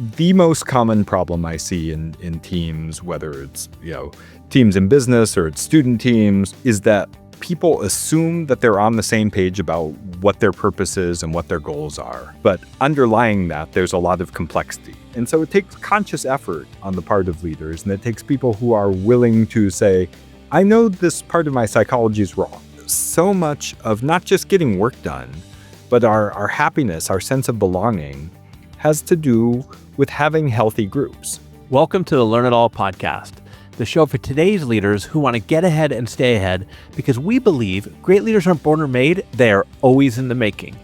the most common problem I see in teams, whether it's, teams in business or it's student teams, is that people assume that they're on the same page about what their purpose is and what their goals are. But underlying that, there's a lot of complexity. And so it takes conscious effort on the part of leaders, and it takes people who are willing to say, I know this part of my psychology is wrong. So much of not just getting work done, but our happiness, our sense of belonging, has to do with having healthy groups. Welcome to the Learn It All podcast, the show for today's leaders who want to get ahead and stay ahead, because we believe great leaders aren't born or made, they are always in the making.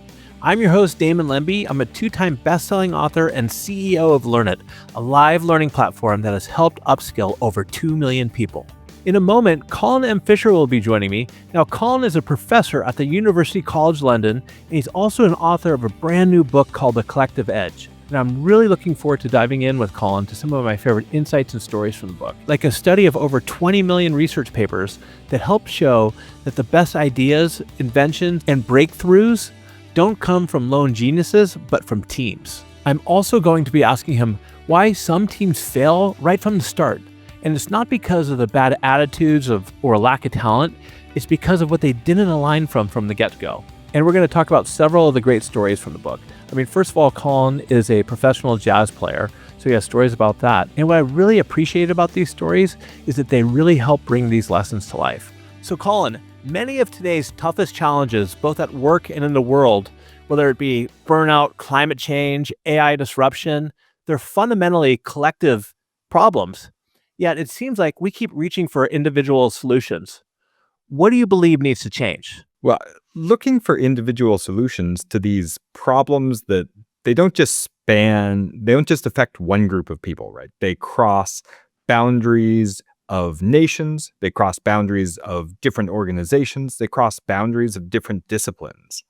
I'm your host, Damon Lemby. I'm a two-time best-selling author and CEO of Learn It, a live learning platform that has helped upskill over 2 million people. In a moment, Colin M. Fisher will be joining me. Now, Colin is a professor at the University College London, and he's also an author of a brand new book called The Collective Edge. And I'm really looking forward to diving in with Colin to some of my favorite insights and stories from the book, like a study of over 20 million research papers that help show that the best ideas, inventions, and breakthroughs don't come from lone geniuses, but from teams. I'm also going to be asking him why some teams fail right from the start. And it's not because of the bad attitudes or lack of talent, it's because of what they didn't align from the get-go. And we're going to talk about several of the great stories from the book. I mean, first of all, Colin is a professional jazz player, so he has stories about that. And what I really appreciate about these stories is that they really help bring these lessons to life. So Colin, many of today's toughest challenges, both at work and in the world, whether it be burnout, climate change, AI disruption, they're fundamentally collective problems. Yet it seems like we keep reaching for individual solutions. What do you believe needs to change? Well, looking for individual solutions to these problems that they don't just affect one group of people, right? They cross boundaries of nations, they cross boundaries of different organizations, they cross boundaries of different disciplines.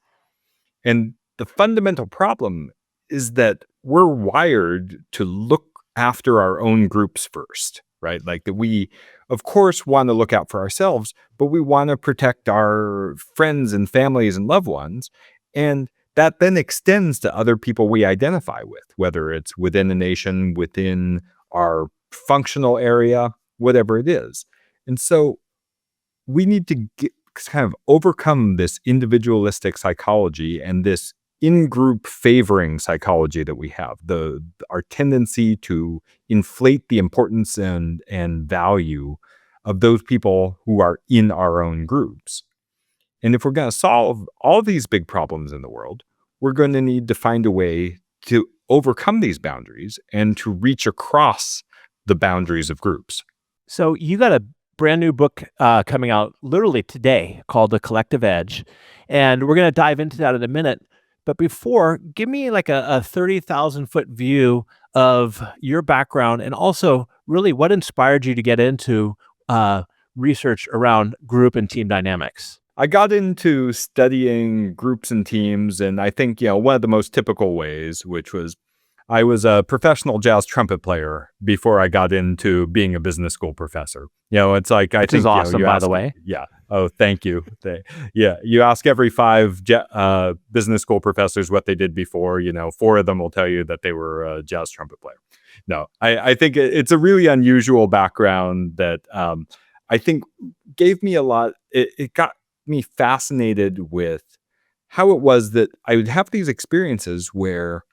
And the fundamental problem is that we're wired to look after our own groups first, right? Like that we, of course, want to look out for ourselves, but we want to protect our friends and families and loved ones. And that then extends to other people we identify with, whether it's within a nation, within our functional area, whatever it is. And so we need to kind of overcome this individualistic psychology and this in-group favoring psychology that we have, our tendency to inflate the importance and value of those people who are in our own groups. And if we're going to solve all these big problems in the world, we're going to need to find a way to overcome these boundaries and to reach across the boundaries of groups. So you got a brand new book coming out literally today called The Collective Edge, and we're going to dive into that in a minute. But before, give me like a 30,000 foot view of your background and also really what inspired you to get into research around group and team dynamics. I got into studying groups and teams, and I think, one of the most typical ways, which was I was a professional jazz trumpet player before I got into being a business school professor. It's like, I think, is awesome, by the way. Yeah. Oh, thank you. You ask every 5 business school professors what they did before, 4 of them will tell you that they were a jazz trumpet player. No, I think it's a really unusual background that I think gave me a lot. It got me fascinated with how it was that I would have these experiences where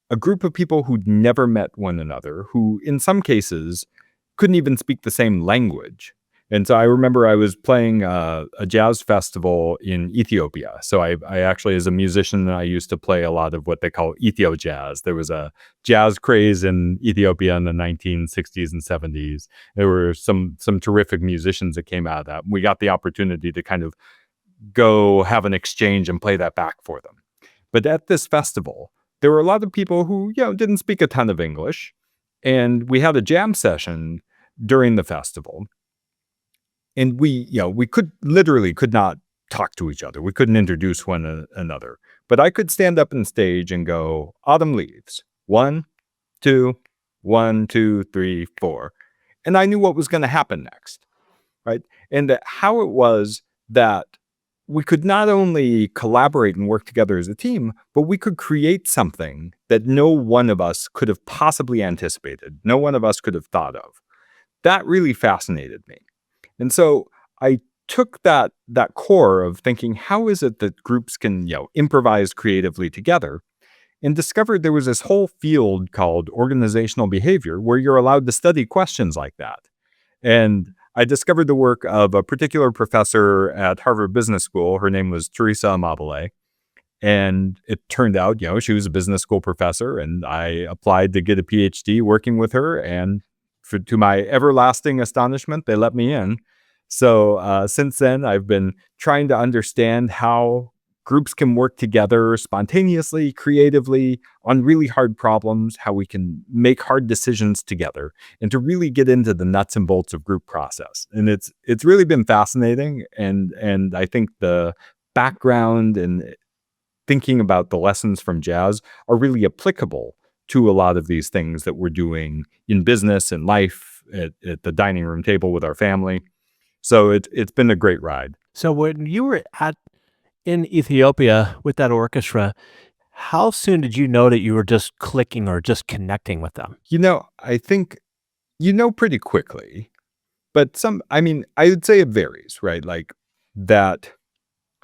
a group of people who'd never met one another, who in some cases couldn't even speak the same language. And so I remember I was playing a jazz festival in Ethiopia. So I actually, as a musician, I used to play a lot of what they call Ethio jazz. There was a jazz craze in Ethiopia in the 1960s and 70s. There were some terrific musicians that came out of that. We got the opportunity to kind of go have an exchange and play that back for them. But at this festival, there were a lot of people who, didn't speak a ton of English. And we had a jam session during the festival. And we could not talk to each other. We couldn't introduce one another. But I could stand up on stage and go, autumn leaves. 1, 2, 1, 2, 3, 4. And I knew what was going to happen next, right? And how it was that we could not only collaborate and work together as a team, but we could create something that no one of us could have possibly anticipated, no one of us could have thought of. That really fascinated me. And so I took that core of thinking, how is it that groups can, improvise creatively together, and discovered there was this whole field called organizational behavior where you're allowed to study questions like that. And I discovered the work of a particular professor at Harvard Business School. Her name was Teresa Amabile. And it turned out, she was a business school professor, and I applied to get a PhD working with her. And to my everlasting astonishment, they let me in. So since then, I've been trying to understand how groups can work together spontaneously, creatively on really hard problems, how we can make hard decisions together, and to really get into the nuts and bolts of group process. And it's really been fascinating. And I think the background and thinking about the lessons from jazz are really applicable to a lot of these things that we're doing in business and life at the dining room table with our family. So it's been a great ride. So when you were in Ethiopia with that orchestra, how soon did you know that you were just clicking or just connecting with them? I think pretty quickly, but I would say it varies, right? Like that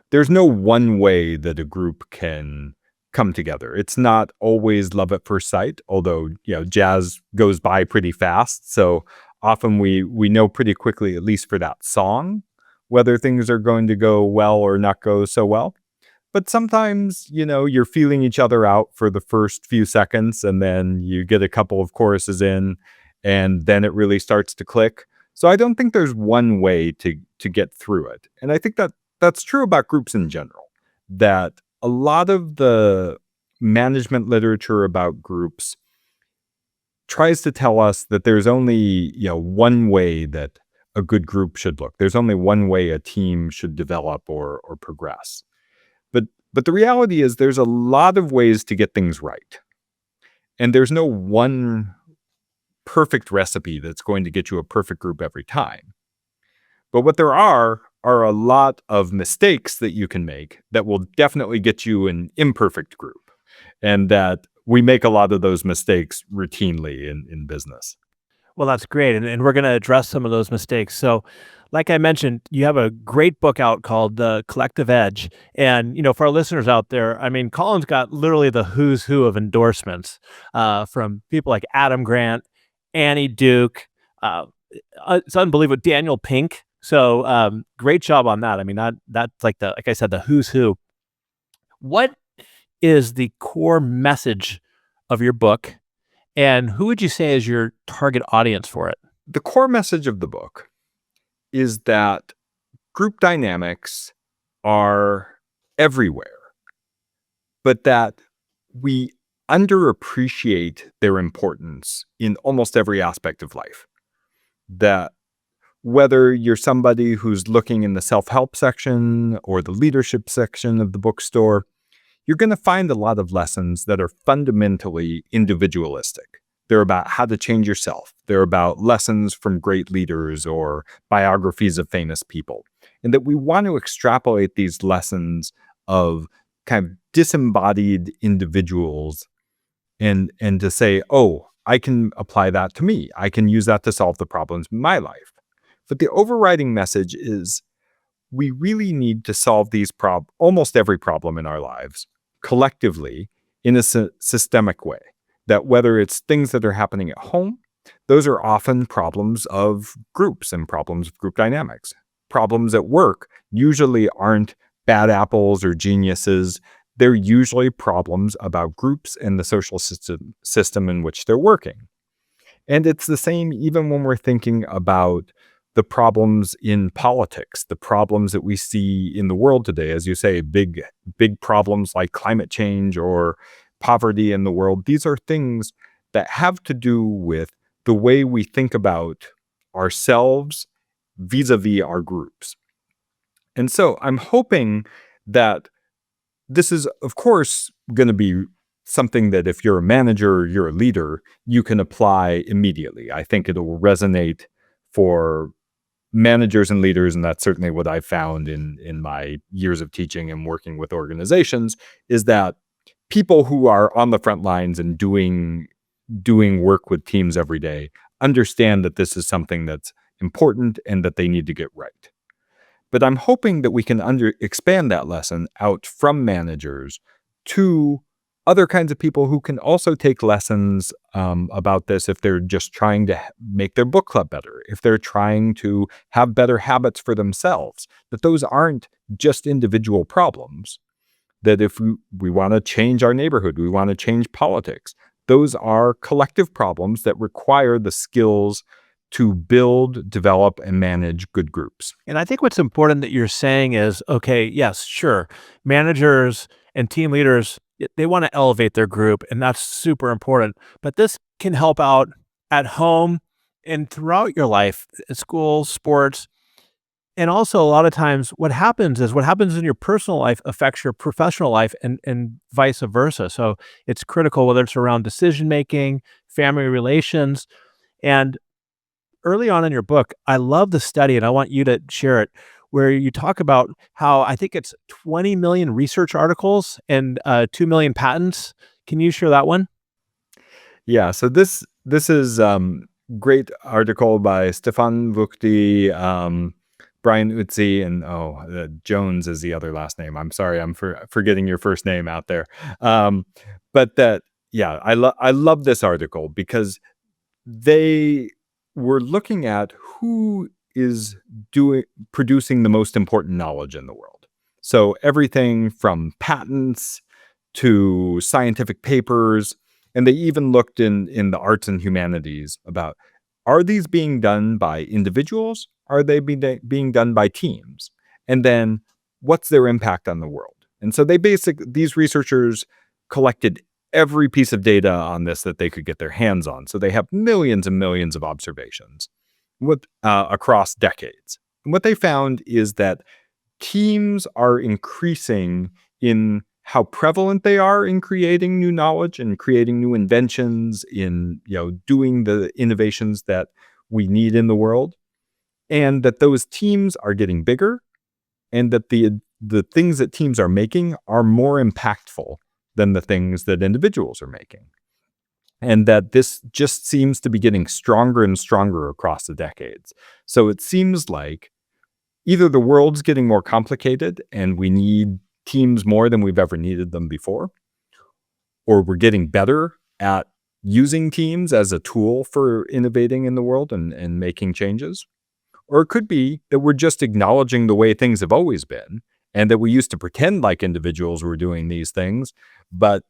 there's no one way that a group can come together. It's not always love at first sight, although, jazz goes by pretty fast. So often we know pretty quickly, at least for that song, whether things are going to go well or not go so well. But sometimes, you're feeling each other out for the first few seconds, and then you get a couple of choruses in, and then it really starts to click. So I don't think there's one way to get through it. And I think that's true about groups in general, that a lot of the management literature about groups tries to tell us that there's only, one way that a good group should look. There's only one way a team should develop or progress. But the reality is there's a lot of ways to get things right. And there's no one perfect recipe that's going to get you a perfect group every time. But what there are a lot of mistakes that you can make that will definitely get you an imperfect group. And that we make a lot of those mistakes routinely in business. Well, that's great. And we're going to address some of those mistakes. So, like I mentioned, you have a great book out called The Collective Edge. And, for our listeners out there, Colin's got literally the who's who of endorsements from people like Adam Grant, Annie Duke. It's unbelievable. Daniel Pink. So great job on that. That's like I said, the who's who. What is the core message of your book? And who would you say is your target audience for it? The core message of the book is that group dynamics are everywhere, but that we underappreciate their importance in almost every aspect of life. That whether you're somebody who's looking in the self-help section or the leadership section of the bookstore, you're going to find a lot of lessons that are fundamentally individualistic. They're about how to change yourself. They're about lessons from great leaders or biographies of famous people. And that we want to extrapolate these lessons of kind of disembodied individuals and to say, oh, I can apply that to me. I can use that to solve the problems in my life. But the overriding message is we really need to solve these almost every problem in our lives collectively in a systemic way. That whether it's things that are happening at home, those are often problems of groups and problems of group dynamics. Problems at work usually aren't bad apples or geniuses. They're usually problems about groups and the social system in which they're working. And it's the same even when we're thinking about the problems in politics, the problems that we see in the world today, as you say, big problems like climate change or poverty in the world. These are things that have to do with the way we think about ourselves vis-a-vis our groups. And so I'm hoping that this is, of course, going to be something that if you're a manager or you're a leader, you can apply immediately. I think it will resonate for managers and leaders, and that's certainly what I've found in my years of teaching and working with organizations, is that people who are on the front lines and doing work with teams every day understand that this is something that's important and that they need to get right. But I'm hoping that we can expand that lesson out from managers to other kinds of people who can also take lessons about this if they're just trying to make their book club better, if they're trying to have better habits for themselves, that those aren't just individual problems, that if we want to change our neighborhood, we want to change politics, those are collective problems that require the skills to build, develop, and manage good groups. And I think what's important that you're saying is, okay, yes, sure, managers and team leaders, they want to elevate their group, and that's super important. But this can help out at home and throughout your life, at school, sports. And also, a lot of times, what happens in your personal life affects your professional life, and vice versa. So it's critical, whether it's around decision making, family relations. And early on in your book, I love the study, and I want you to share it, where you talk about how I think it's 20 million research articles and 2 million patents. Can you share that one? Yeah, so this is great article by Stefan Vukti, Brian Utzi, and Jones is the other last name. I'm sorry, I'm forgetting your first name out there. But that, yeah, I love this article because they were looking at who is producing the most important knowledge in the world. So everything from patents to scientific papers, and they even looked in the arts and humanities about, are these being done by individuals? Are they being done by teams? And then what's their impact on the world? And so these researchers collected every piece of data on this that they could get their hands on. So they have millions and millions of observations across decades. And what they found is that teams are increasing in how prevalent they are in creating new knowledge and creating new inventions, in doing the innovations that we need in the world, and that those teams are getting bigger, and that the things that teams are making are more impactful than the things that individuals are making. And that this just seems to be getting stronger and stronger across the decades. So it seems like either the world's getting more complicated and we need teams more than we've ever needed them before, or we're getting better at using teams as a tool for innovating in the world and making changes. Or it could be that we're just acknowledging the way things have always been, and that we used to pretend like individuals were doing these things, but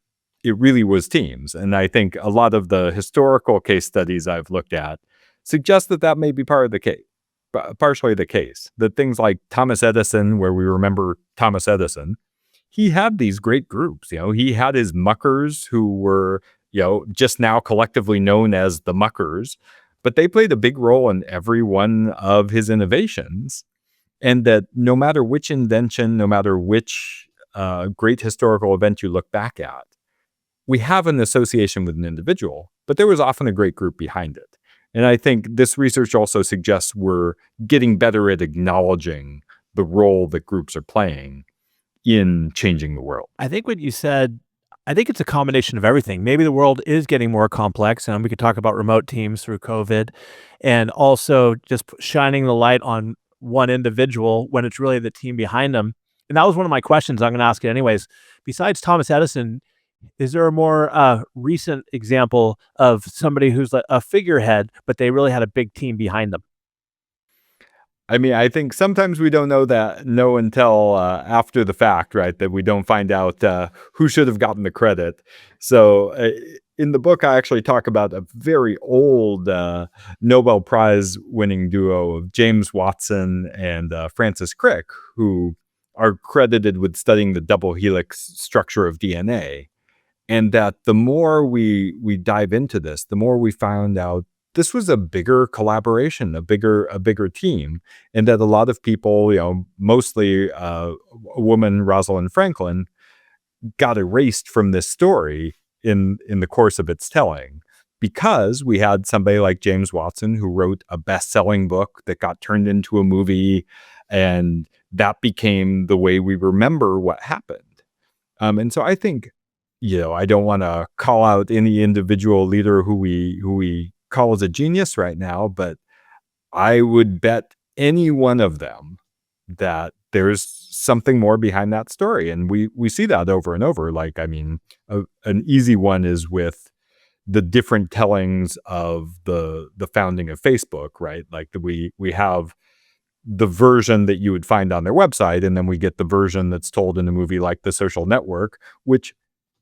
it really was teams. And I think a lot of the historical case studies I've looked at suggest that that may be partially the case. That things like Thomas Edison, where we remember Thomas Edison, he had these great groups. He had his muckers who were, just now collectively known as the muckers, but they played a big role in every one of his innovations. And that no matter which invention, no matter which great historical event you look back at, we have an association with an individual, but there was often a great group behind it. And I think this research also suggests we're getting better at acknowledging the role that groups are playing in changing the world. I think what you said, I think it's a combination of everything. Maybe the world is getting more complex, and we could talk about remote teams through COVID, and also just shining the light on one individual when it's really the team behind them. And that was one of my questions. I'm going to ask it anyways. Besides Thomas Edison, is there a more recent example of somebody who's like a figurehead, but they really had a big team behind them? I mean, I think sometimes we don't know until after the fact, right? That we don't find out who should have gotten the credit. So in the book, I actually talk about a very old Nobel Prize winning duo of James Watson and Francis Crick, who are credited with studying the double helix structure of DNA. And that the more we dive into this, the more we found out this was a bigger collaboration, a bigger team, and that a lot of people, mostly a woman, Rosalind Franklin, got erased from this story in the course of its telling. because we had somebody like James Watson who wrote a best-selling book that got turned into a movie, and that became the way we remember what happened. And so I think, I don't want to call out any individual leader who we call as a genius right now, but I would bet any one of them that there's something more behind that story. And we see that over and over. Like, I mean, an easy one is with the different tellings of the founding of Facebook, right? Like we have the version that you would find on their website, and then we get the version that's told in a movie like The Social Network, which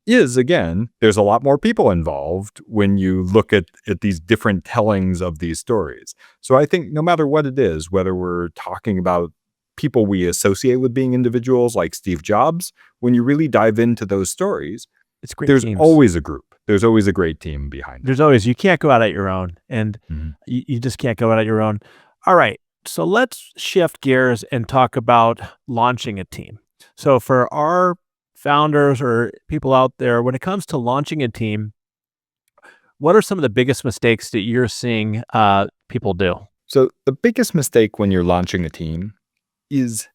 is, again, there's a lot more people involved when you look at these different tellings of these stories. So I think no matter what it is, whether we're talking about people we associate with being individuals like Steve Jobs, when you really dive into those stories, It's great there's teams. always a group. There's always a great team behind it. There's always, you can't go out at your own, and you just can't go out at your own. All right. So let's shift gears and talk about launching a team. So for our founders or people out there, when it comes to launching a team, what are some of the biggest mistakes that you're seeing people do? So the biggest mistake when you're launching a team is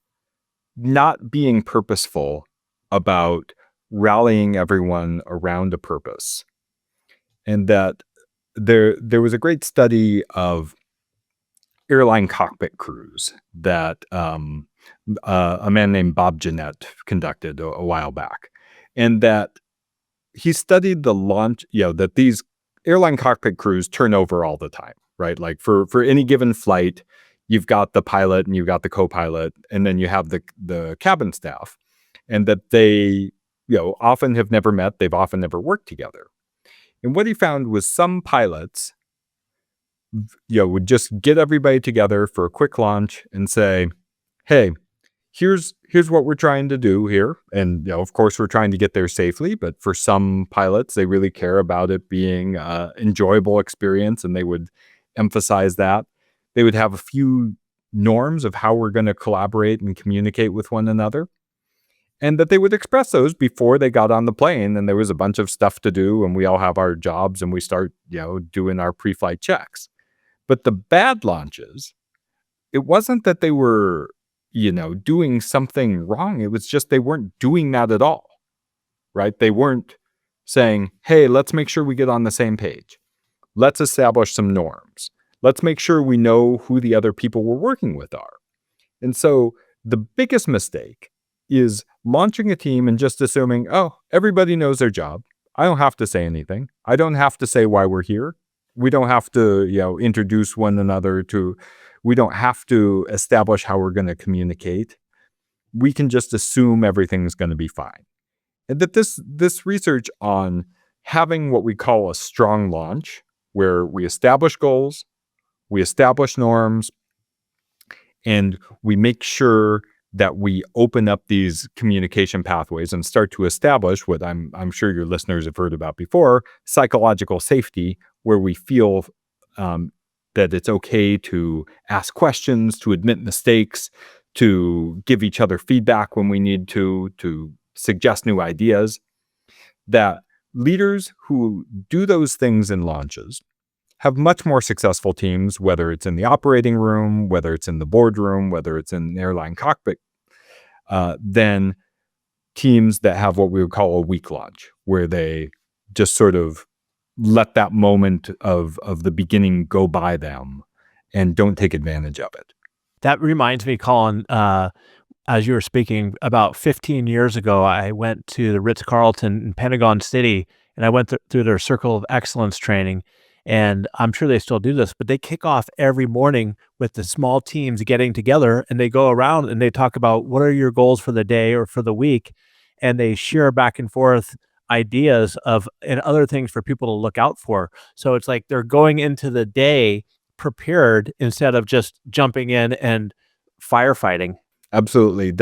not being purposeful about rallying everyone around a purpose. And that there was a great study of airline cockpit crews that a man named Bob Jeanette conducted a while back. And that he studied the launch, that these airline cockpit crews turn over all the time, right? Like for any given flight, you've got the pilot and you've got the co-pilot, and then you have the cabin staff, and that they, often have never met. They've often never worked together. And what he found was some pilots, would just get everybody together for a quick launch and say, hey, here's what we're trying to do here. And, of course, we're trying to get there safely. But for some pilots, they really care about it being an enjoyable experience, and they would emphasize that. They would have a few norms of how we're going to collaborate and communicate with one another, and that they would express those before they got on the plane. And there was a bunch of stuff to do, and we all have our jobs, and we start, doing our pre-flight checks. But the bad launches, it wasn't that they were, doing something wrong. It was just they weren't doing that at all, right? They weren't saying, hey, let's make sure we get on the same page. Let's establish some norms. Let's make sure we know who the other people we're working with are. And so the biggest mistake is launching a team and just assuming, oh, everybody knows their job. I don't have to say anything. I don't have to say why we're here. We don't have to, introduce one another we don't have to establish how we're going to communicate. We can just assume everything's going to be fine. And that this research on having what we call a strong launch, where we establish goals, we establish norms, and we make sure that we open up these communication pathways and start to establish what I'm sure your listeners have heard about before, psychological safety, where we feel that it's okay to ask questions, to admit mistakes, to give each other feedback when we need to suggest new ideas. That leaders who do those things in launches have much more successful teams, whether it's in the operating room, whether it's in the boardroom, whether it's in an airline cockpit, than teams that have what we would call a weak launch, where they just sort of let that moment of the beginning go by them and don't take advantage of it. That reminds me, Colin, as you were speaking, about 15 years ago, I went to the Ritz-Carlton in Pentagon City, and I went through their Circle of Excellence training. And I'm sure they still do this, but they kick off every morning with the small teams getting together, and they go around and they talk about what are your goals for the day or for the week. And they share back and forth ideas and other things for people to look out for. So it's like they're going into the day prepared instead of just jumping in and firefighting. Absolutely.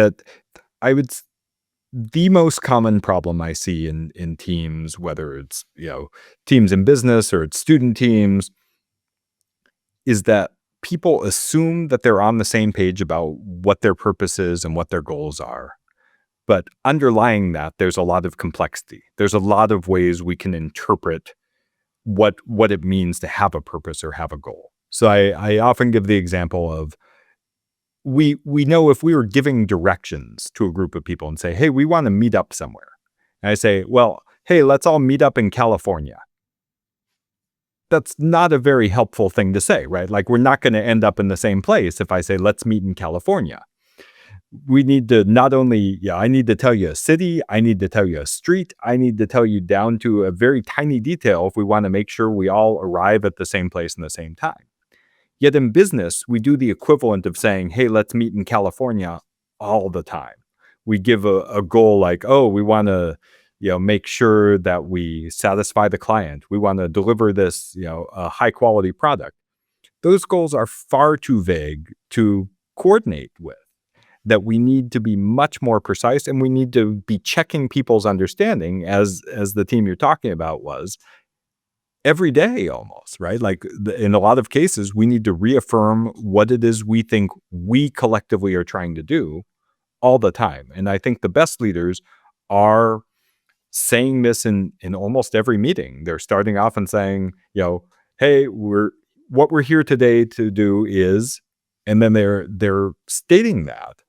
The most common problem I see in teams, whether it's, teams in business or it's student teams, is that people assume that they're on the same page about what their purpose is and what their goals are. But underlying that, there's a lot of complexity. There's a lot of ways we can interpret what it means to have a purpose or have a goal. So I often give the example of we know if we were giving directions to a group of people and say, hey, we want to meet up somewhere. And I say, well, hey, let's all meet up in California. That's not a very helpful thing to say, right? Like, we're not going to end up in the same place if I say, let's meet in California. We need to not only, I need to tell you a city, I need to tell you a street, I need to tell you down to a very tiny detail if we want to make sure we all arrive at the same place in the same time. Yet in business, we do the equivalent of saying, hey, let's meet in California all the time. We give a goal like, oh, we want to, make sure that we satisfy the client. We want to deliver this, a high quality product. Those goals are far too vague to coordinate with, that we need to be much more precise, and we need to be checking people's understanding, as the team you're talking about was, every day almost, right? Like, in a lot of cases, we need to reaffirm what it is we think we collectively are trying to do all the time. And I think the best leaders are saying this in almost every meeting. They're starting off and saying, hey, what we're here today to do is, and then they're stating that.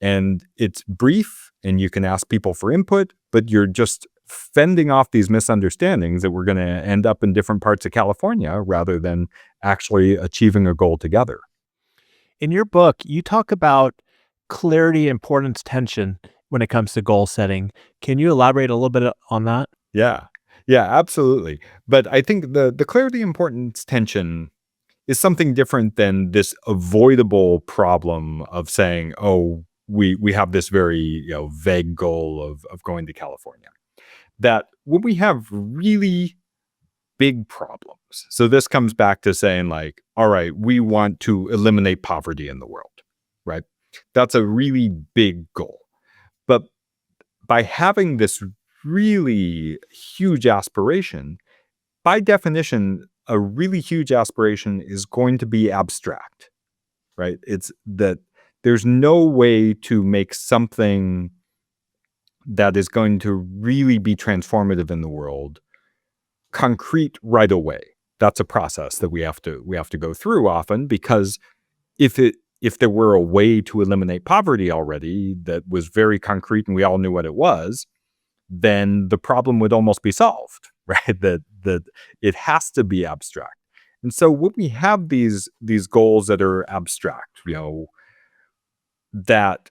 And it's brief, and you can ask people for input, but you're just fending off these misunderstandings that we're going to end up in different parts of California rather than actually achieving a goal together. In your book, you talk about clarity, importance, tension when it comes to goal setting. Can you elaborate a little bit on that? Yeah, absolutely. But I think the clarity, importance, tension is something different than this avoidable problem of saying, oh, we have this very vague goal of going to California. That when we have really big problems, so this comes back to saying, like, all right, we want to eliminate poverty in the world, right? That's a really big goal. But by having this really huge aspiration, by definition, a really huge aspiration is going to be abstract, right? It's that there's no way to make something that is going to really be transformative in the world concrete right away. That's a process that we have to go through often, because if there were a way to eliminate poverty already that was very concrete and we all knew what it was, then the problem would almost be solved, right? That it has to be abstract. And so when we have these goals that are abstract, that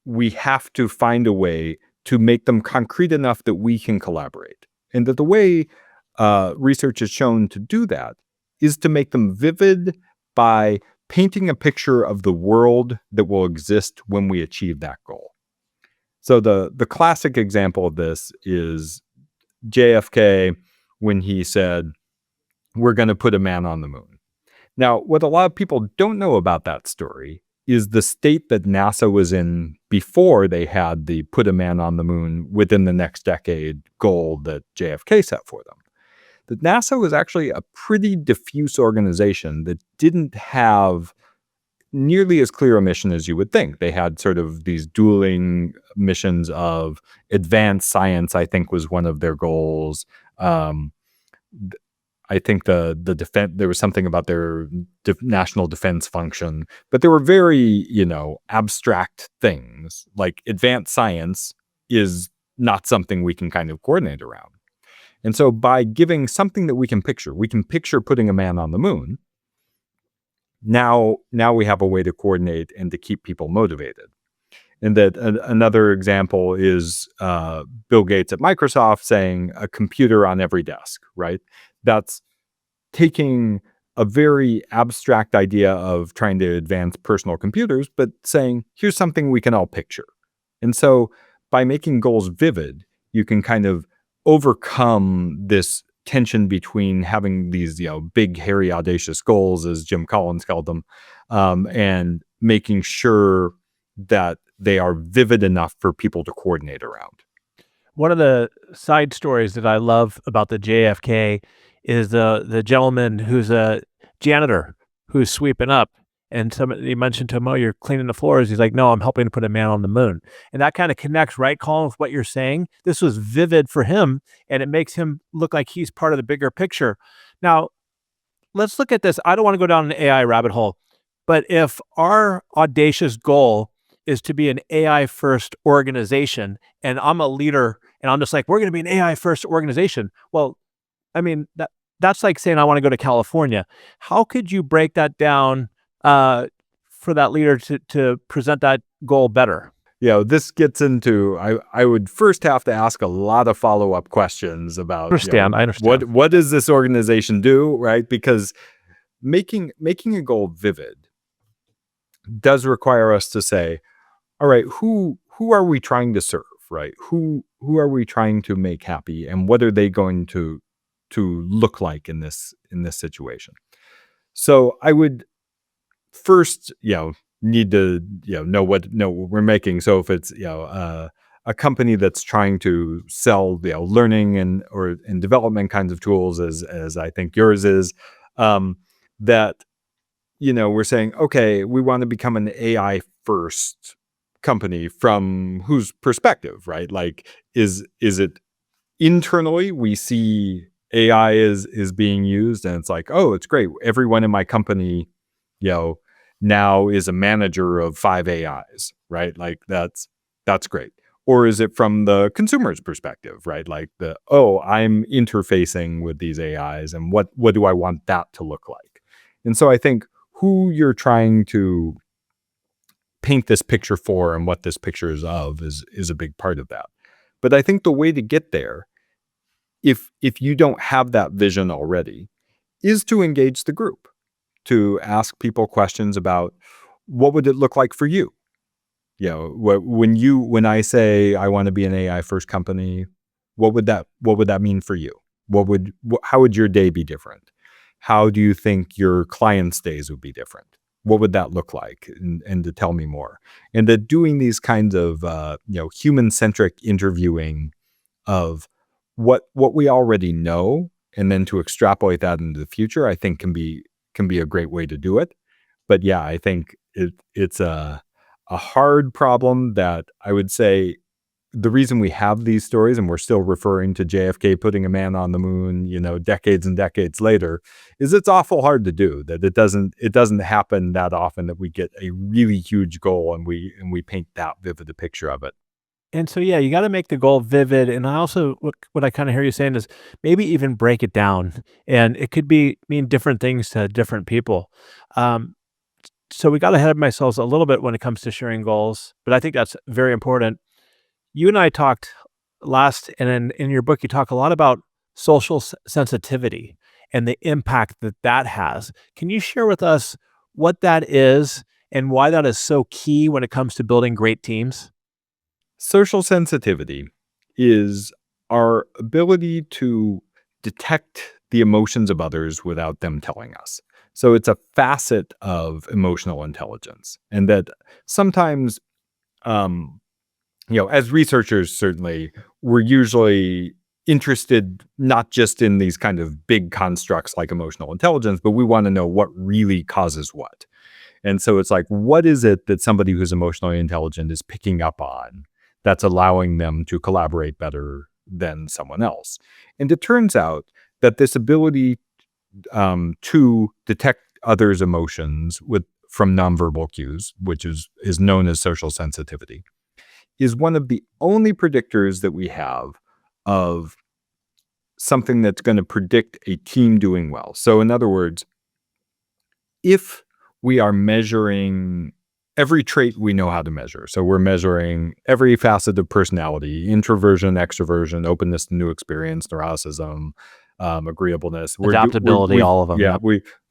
we have to find a way to make them concrete enough that we can collaborate. And that the way research has shown to do that is to make them vivid by painting a picture of the world that will exist when we achieve that goal. So the classic example of this is JFK, when he said, we're going to put a man on the moon. Now, what a lot of people don't know about that story is the state that NASA was in before they had the put a man on the moon within the next decade goal that JFK set for them. That NASA was actually a pretty diffuse organization that didn't have nearly as clear a mission as you would think. They had sort of these dueling missions of advanced science, I think, was one of their goals. I think the defense, there was something about their national defense function, but there were very, abstract things. Like, advanced science is not something we can kind of coordinate around. And so by giving something that we can picture putting a man on the moon, now we have a way to coordinate and to keep people motivated. And that another example is Bill Gates at Microsoft saying a computer on every desk, right? That's taking a very abstract idea of trying to advance personal computers, but saying, here's something we can all picture. And so by making goals vivid, you can kind of overcome this tension between having these, big, hairy, audacious goals, as Jim Collins called them, and making sure that they are vivid enough for people to coordinate around. One of the side stories that I love about the JFK is the gentleman who's a janitor who's sweeping up, And somebody mentioned to him, "Oh, you're cleaning the floors." He's like, "No, I'm helping to put a man on the moon." And that kind of connects, right, Colin, with what you're saying. This was vivid for him, and it makes him look like he's part of the bigger picture. Now, let's look at this. I don't want to go down an AI rabbit hole, but if our audacious goal is to be an AI first organization, and I'm a leader, and I'm just like, we're going to be an AI first organization. Well, I mean, that's like saying I want to go to California. How could you break that down for that leader to present that goal better? This gets into, I would first have to ask a lot of follow-up questions about, I understand. what does this organization do, right? Because making a goal vivid does require us to say, all right, who are we trying to serve, right? Who are we trying to make happy, and what are they going to look like in this situation? So I would first, need to know what we're making. So if it's a company that's trying to sell learning and development kinds of tools, as I think yours is, that we're saying, okay, we want to become an AI first company. From whose perspective, right? Like, is it internally we see AI is being used, and it's like, oh, it's great. Everyone in my company, now is a manager of 5 AIs, right? Like that's great. Or is it from the consumer's perspective, right? Like I'm interfacing with these AIs, and what do I want that to look like? And so I think who you're trying to paint this picture for and what this picture is of is a big part of that. But I think the way to get there, if you don't have that vision already, is to engage the group, to ask people questions about what would it look like for you. When I say I want to be an AI first company, what would that mean for you? How would your day be different? How do you think your clients' days would be different? What would that look like? And to tell me more. And that doing these kinds of human-centric interviewing of what we already know, and then to extrapolate that into the future, I think can be a great way to do it. But yeah, I think it's a hard problem that I would say the reason we have these stories and we're still referring to JFK putting a man on the moon, decades and decades later, is it's awful hard to do. That it doesn't happen that often that we get a really huge goal and we paint that vivid a picture of it. And so, yeah, you got to make the goal vivid. And I also, what I kind of hear you saying is maybe even break it down, and it could mean different things to different people. So we got ahead of ourselves a little bit when it comes to sharing goals, but I think that's very important. You and I talked last, and in your book, you talk a lot about social sensitivity and the impact that has. Can you share with us what that is and why that is so key when it comes to building great teams? Social sensitivity is our ability to detect the emotions of others without them telling us. So it's a facet of emotional intelligence, and that sometimes, as researchers, certainly, we're usually interested not just in these kind of big constructs like emotional intelligence, but we want to know what really causes what. And so it's like, what is it that somebody who's emotionally intelligent is picking up on that's allowing them to collaborate better than someone else? And it turns out that this ability to detect others' emotions from nonverbal cues, which is known as social sensitivity, is one of the only predictors that we have of something that's going to predict a team doing well. So in other words, if we are measuring every trait we know how to measure, so we're measuring every facet of personality, introversion, extroversion, openness to new experience, neuroticism, agreeableness, Adaptability, all of them. Yeah,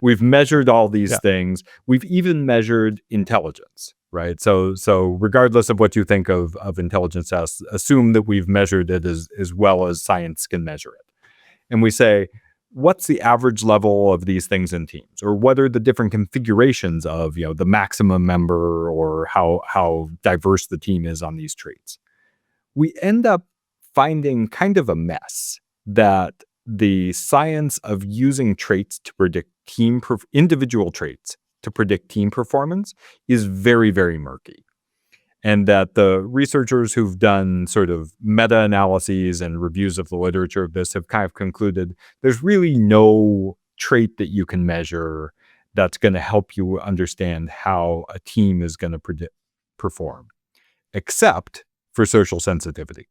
we've measured all these things. We've even measured intelligence, right? So regardless of what you think of intelligence tests, assume that we've measured it as well as science can measure it. And we say, what's the average level of these things in teams? Or what are the different configurations of, the maximum member, or how diverse the team is on these traits? We end up finding kind of a mess, that the science of using traits to predict individual traits to predict team performance is very, very murky. And that the researchers who've done sort of meta-analyses and reviews of the literature of this have kind of concluded there's really no trait that you can measure that's going to help you understand how a team is going to perform, except for social sensitivity.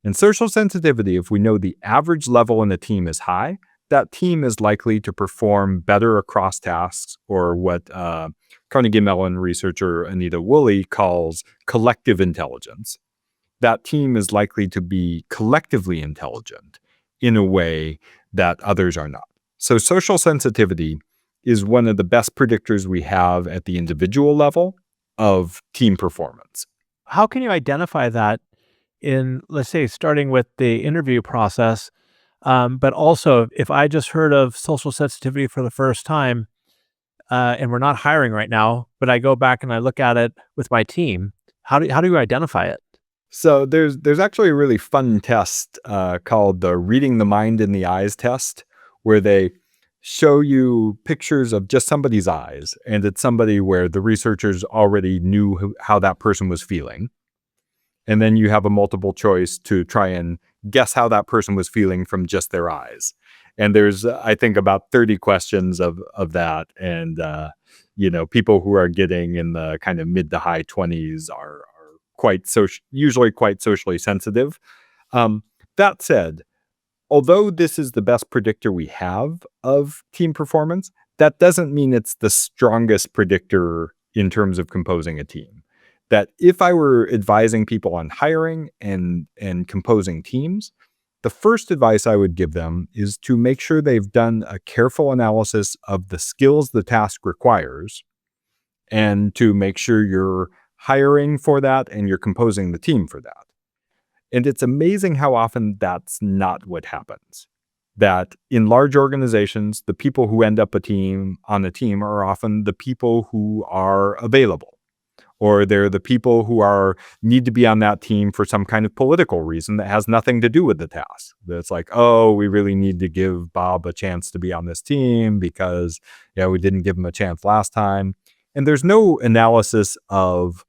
And social sensitivity, if we know the average level in a team is high, that team is likely to perform better across tasks, or what Carnegie Mellon researcher Anita Woolley calls collective intelligence. That team is likely to be collectively intelligent in a way that others are not. So social sensitivity is one of the best predictors we have at the individual level of team performance. How can you identify that in, let's say, starting with the interview process, but also if I just heard of social sensitivity for the first time, and we're not hiring right now, but I go back and I look at it with my team, how do you identify it? So there's actually a really fun test called the reading the mind in the eyes test, where they show you pictures of just somebody's eyes, and it's somebody where the researchers already knew how that person was feeling. And then you have a multiple choice to try and guess how that person was feeling from just their eyes. And there's, I think, about 30 questions of that. And, people who are getting in the kind of mid to high 20s are usually quite socially sensitive. That said, although this is the best predictor we have of team performance, that doesn't mean it's the strongest predictor in terms of composing a team. That if I were advising people on hiring and composing teams, the first advice I would give them is to make sure they've done a careful analysis of the skills the task requires, and to make sure you're hiring for that and you're composing the team for that. And it's amazing how often that's not what happens. That in large organizations, the people who end up on a team are often the people who are available, or they're the people who need to be on that team for some kind of political reason that has nothing to do with the task. That's like, oh, we really need to give Bob a chance to be on this team because we didn't give him a chance last time. And there's no analysis of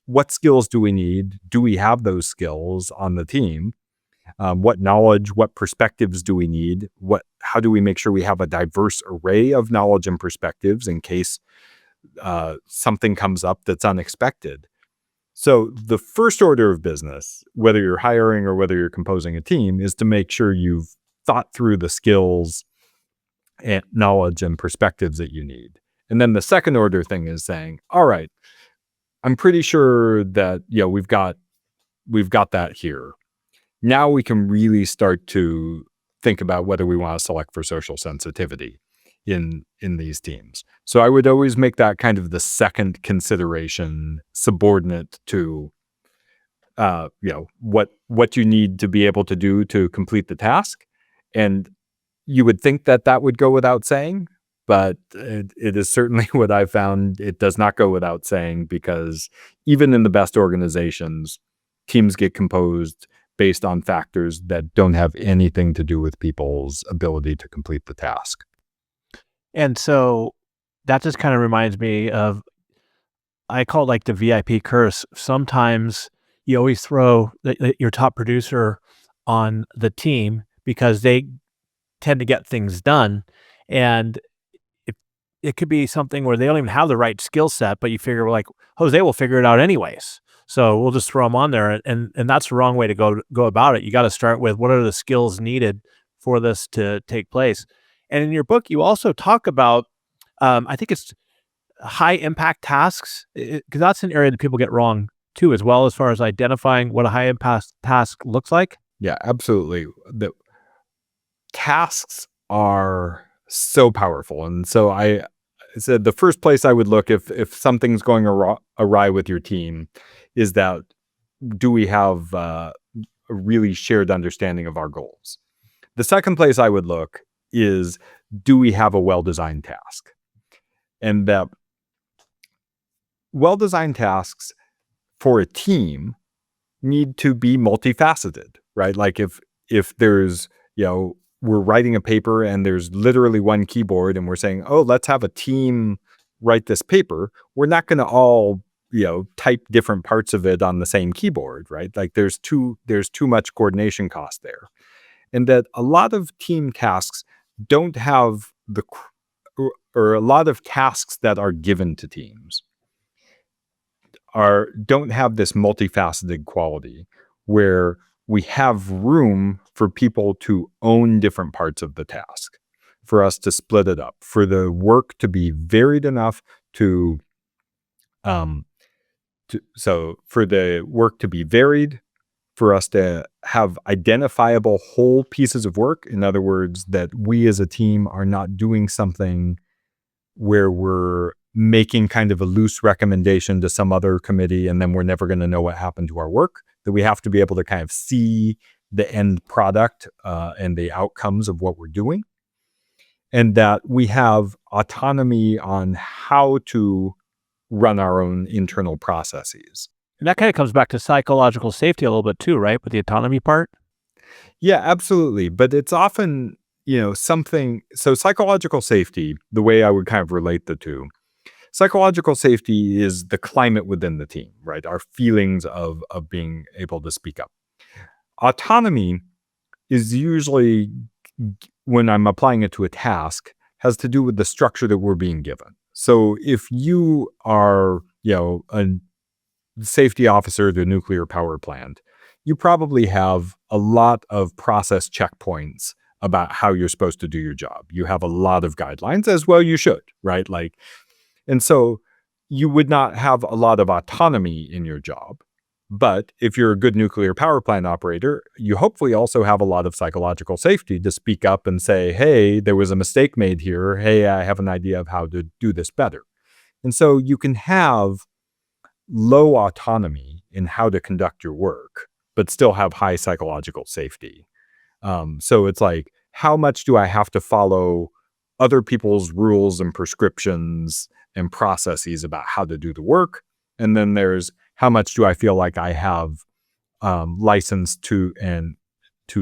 what skills do we need? Do we have those skills on the team? What knowledge, what perspectives do we need? How do we make sure we have a diverse array of knowledge and perspectives in case something comes up that's unexpected? So the first order of business, whether you're hiring or whether you're composing a team, is to make sure you've thought through the skills and knowledge and perspectives that you need. And then the second order thing is saying, all right, I'm pretty sure that we've got that here. Now we can really start to think about whether we want to select for social sensitivity in these teams. So I would always make that kind of the second consideration, subordinate to what you need to be able to do to complete the task. And you would think that would go without saying, but it is certainly what I found. It does not go without saying, because even in the best organizations, teams get composed based on factors that don't have anything to do with people's ability to complete the task. And so that just kind of reminds me of, I call it like the VIP curse. Sometimes you always throw your top producer on the team because they tend to get things done. And it could be something where they don't even have the right skill set, but you figure like Jose will figure it out anyways. So we'll just throw them on there. And that's the wrong way to go about it. You got to start with what are the skills needed for this to take place. And in your book, you also talk about, I think it's high impact tasks, because that's an area that people get wrong too, as well, as far as identifying what a high impact task looks like. Yeah, absolutely. The tasks are so powerful. And so I said the first place I would look if something's going awry with your team is that, do we have a really shared understanding of our goals? The second place I would look is, do we have a well-designed task? And that well-designed tasks for a team need to be multifaceted, right? Like if there's, we're writing a paper and there's literally one keyboard and we're saying, oh, let's have a team write this paper, we're not going to all, type different parts of it on the same keyboard, right? Like there's too much coordination cost there. And that a lot of team tasks don't have or a lot of tasks that are given to teams don't have this multifaceted quality where we have room for people to own different parts of the task, for us to split it up, for the work to be varied enough to for the work to be varied, for us to have identifiable whole pieces of work. In other words, that we as a team are not doing something where we're making kind of a loose recommendation to some other committee and then we're never going to know what happened to our work, that we have to be able to kind of see the end product and the outcomes of what we're doing. And that we have autonomy on how to run our own internal processes. And that kind of comes back to psychological safety a little bit too, right? With the autonomy part. Yeah, absolutely. But it's often, something. So psychological safety, the way I would kind of relate the two, psychological safety is the climate within the team, right? Our feelings of being able to speak up. Autonomy is usually, when I'm applying it to a task, has to do with the structure that we're being given. So if you are, a safety officer at a nuclear power plant, you probably have a lot of process checkpoints about how you're supposed to do your job. You have a lot of guidelines, as well you should, right? And so you would not have a lot of autonomy in your job. But if you're a good nuclear power plant operator, you hopefully also have a lot of psychological safety to speak up and say, hey, there was a mistake made here. Hey, I have an idea of how to do this better. And so you can have low autonomy in how to conduct your work, but still have high psychological safety. So it's like, how much do I have to follow other people's rules and prescriptions and processes about how to do the work? And then there's, how much do I feel like I have license to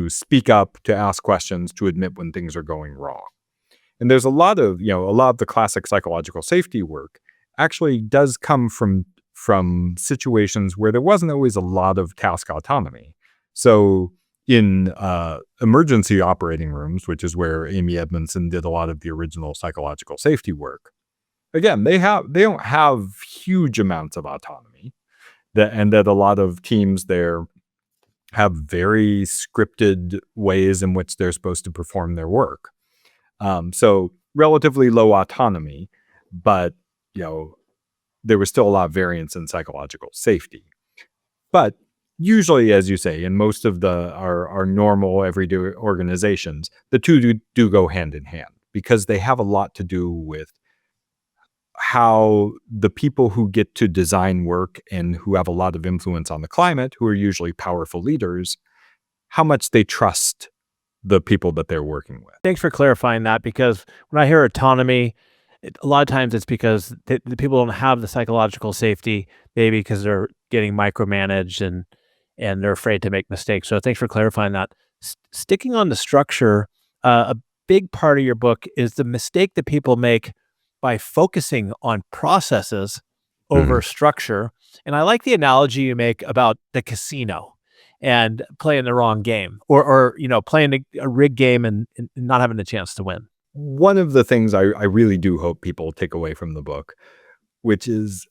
speak up, to ask questions, to admit when things are going wrong? And there's a lot of the classic psychological safety work actually does come from situations where there wasn't always a lot of task autonomy. So in emergency operating rooms, which is where Amy Edmondson did a lot of the original psychological safety work, again, they don't have huge amounts of autonomy. And that a lot of teams there have very scripted ways in which they're supposed to perform their work. So relatively low autonomy, but there was still a lot of variance in psychological safety. But usually, as you say, in most of our normal everyday organizations, the two do go hand in hand, because they have a lot to do with how the people who get to design work and who have a lot of influence on the climate, who are usually powerful leaders, how much they trust the people that they're working with. Thanks for clarifying that, because when I hear autonomy, a lot of times it's because the people don't have the psychological safety, maybe because they're getting micromanaged and they're afraid to make mistakes. So thanks for clarifying that. Sticking on the structure, a big part of your book is the mistake that people make by focusing on processes over structure. And I like the analogy you make about the casino and playing the wrong game, or playing a rigged game and not having the chance to win. One of the things I really do hope people take away from the book, which is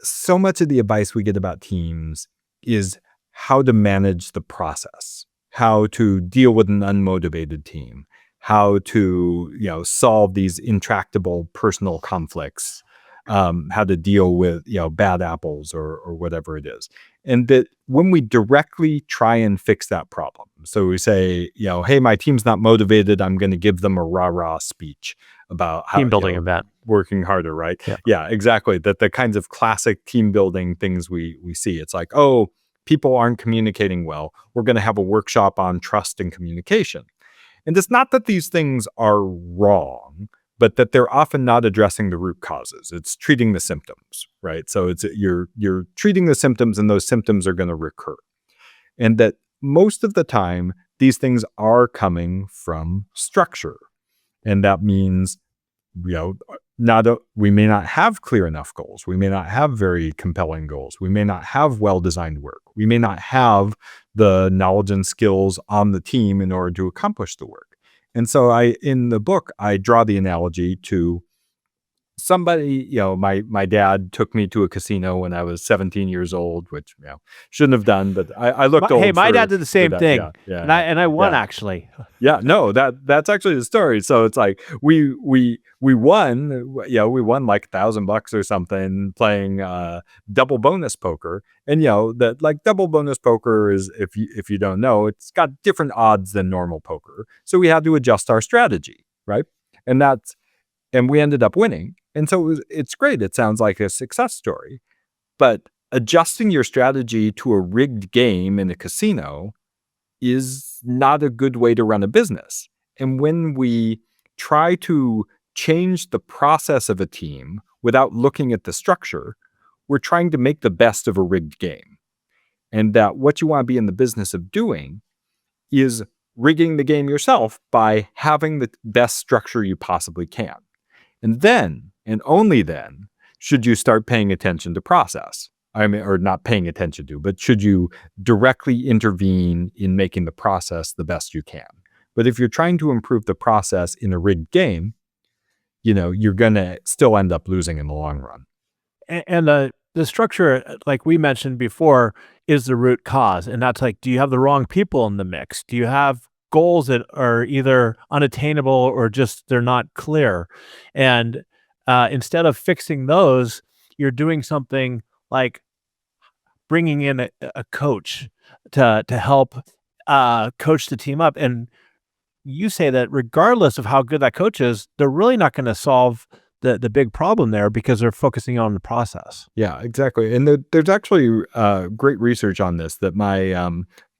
so much of the advice we get about teams, is how to manage the process, how to deal with an unmotivated team, how to solve these intractable personal conflicts, how to deal with bad apples or whatever it is. And that when we directly try and fix that problem, so we say, hey, my team's not motivated, I'm going to give them a rah-rah speech about how Team building event. Working harder, right? Yeah, exactly. That the kinds of classic team building things we see. It's like, oh, people aren't communicating well, we're going to have a workshop on trust and communication. And it's not that these things are wrong, but that they're often not addressing the root causes. It's treating the symptoms, right? So it's you're treating the symptoms, and those symptoms are going to recur. And that most of the time, these things are coming from structure. And that means, we may not have clear enough goals. We may not have very compelling goals. We may not have well-designed work. We may not have the knowledge and skills on the team in order to accomplish the work. And so in the book, I draw the analogy to somebody, my dad took me to a casino when I was 17 years old, which, shouldn't have done, but I looked old. Hey, my dad did the same thing. Yeah, and I won actually. Yeah, no, that's actually the story. So it's like we won, we won like $1,000 or something playing double bonus poker. And that like double bonus poker is, if you don't know, it's got different odds than normal poker. So we had to adjust our strategy, right? And we ended up winning. And so it's great. It sounds like a success story. But adjusting your strategy to a rigged game in a casino is not a good way to run a business. And when we try to change the process of a team without looking at the structure, we're trying to make the best of a rigged game. And that what you want to be in the business of doing is rigging the game yourself by having the best structure you possibly can. And then, and only then, should you start paying attention to process. Or not paying attention to, but should you directly intervene in making the process the best you can. But if you're trying to improve the process in a rigged game, you're going to still end up losing in the long run. And the structure, like we mentioned before, is the root cause. And that's like, do you have the wrong people in the mix? Do you have goals that are either unattainable or just they're not clear? And instead of fixing those, you're doing something like bringing in a coach to help coach the team up. And you say that regardless of how good that coach is, they're really not going to solve the big problem there because they're focusing on the process. Yeah, exactly. And there's actually great research on this that my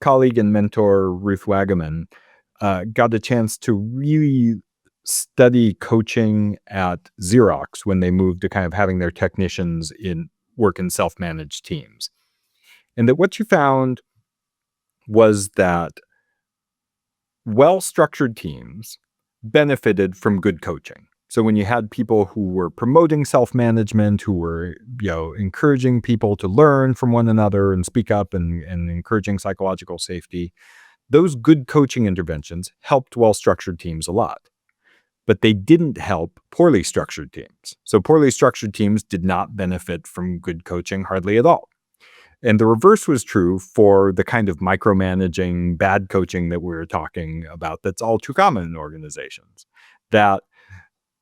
colleague and mentor, Ruth Wagaman, got a chance to really study coaching at Xerox when they moved to kind of having their technicians work in self-managed teams. And that what you found was that well-structured teams benefited from good coaching. So when you had people who were promoting self-management, who were, encouraging people to learn from one another and speak up and encouraging psychological safety, those good coaching interventions helped well-structured teams a lot. But they didn't help poorly structured teams. So poorly structured teams did not benefit from good coaching hardly at all. And the reverse was true for the kind of micromanaging, bad coaching that we were talking about that's all too common in organizations. That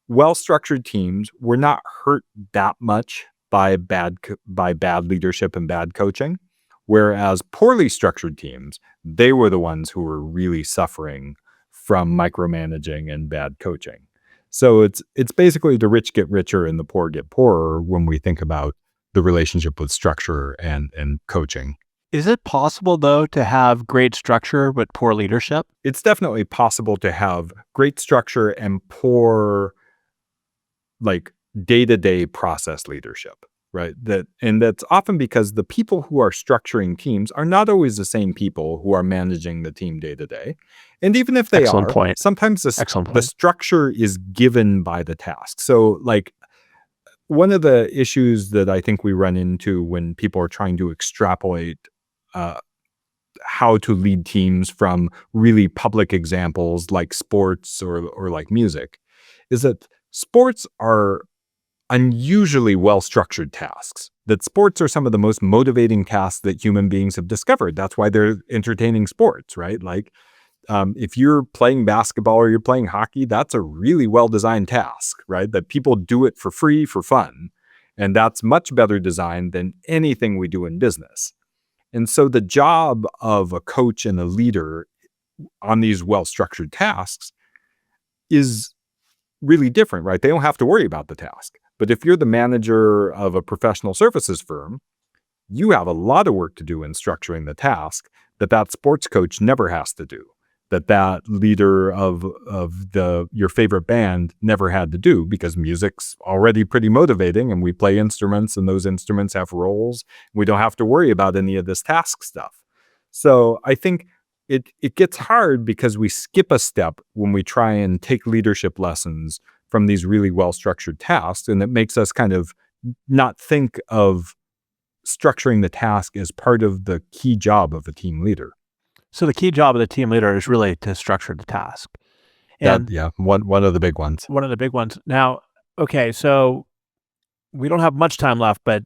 well-structured teams were not hurt that much by bad leadership and bad coaching, whereas poorly structured teams, they were the ones who were really suffering from micromanaging and bad coaching. So it's basically the rich get richer and the poor get poorer when we think about the relationship with structure and coaching. Is it possible, though, to have great structure but poor leadership? It's definitely possible to have great structure and poor, like, day-to-day process leadership, right? That's often because the people who are structuring teams are not always the same people who are managing the team day to day. And even if they Excellent are, point. sometimes the structure is given by the task. So like one of the issues that I think we run into when people are trying to extrapolate how to lead teams from really public examples like sports or like music is that sports are unusually well-structured tasks. That sports are some of the most motivating tasks that human beings have discovered. That's why they're entertaining sports, right? Like if you're playing basketball or you're playing hockey, that's a really well-designed task, right? That people do it for free, for fun. And that's much better designed than anything we do in business. And so the job of a coach and a leader on these well-structured tasks is really different, right? They don't have to worry about the task. But if you're the manager of a professional services firm, you have a lot of work to do in structuring the task that sports coach never has to do, that leader of your favorite band never had to do, because music's already pretty motivating and we play instruments and those instruments have roles. We don't have to worry about any of this task stuff. So I think it gets hard because we skip a step when we try and take leadership lessons from these really well-structured tasks. And it makes us kind of not think of structuring the task as part of the key job of a team leader. So the key job of the team leader is really to structure the task. And one of the big ones. One of the big ones. Now, okay, so we don't have much time left, but